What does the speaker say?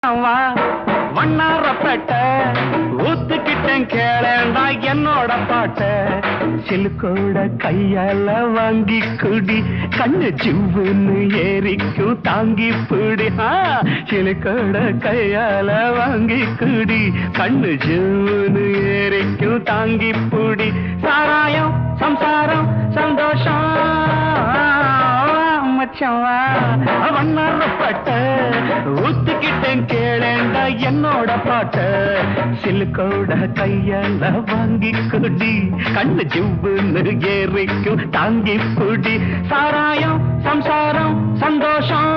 வா வண்ணாரப்பேட்ட ஊத்துக்கிட்டேன் கேளேண்டா என்னோட பாட்ட சிலுக்கோட கையால வாங்கி குடி கண்ணு சிவ்வுன்னு ஏறிக்கும் தாங்கி பிடி சிலுக்கோட கையால வாங்கி குடி கண்ணு சிவ்வுன்னு ஏறிக்கும் தாங்கி பிடி சாராயம் சம்சாரம் சந்தோஷம் வண்ணாரப்பட்ட ஊத்துக்கிட்டேன் கேளேண்டா என்னோட பாட்ட சிலுக்கோட கையால வாங்கி குடி கண்ணு ஜிவ்வுன்னு ஏறிக்கும் தாங்கி புடி சாராயம் சம்சாரம் சந்தோஷம்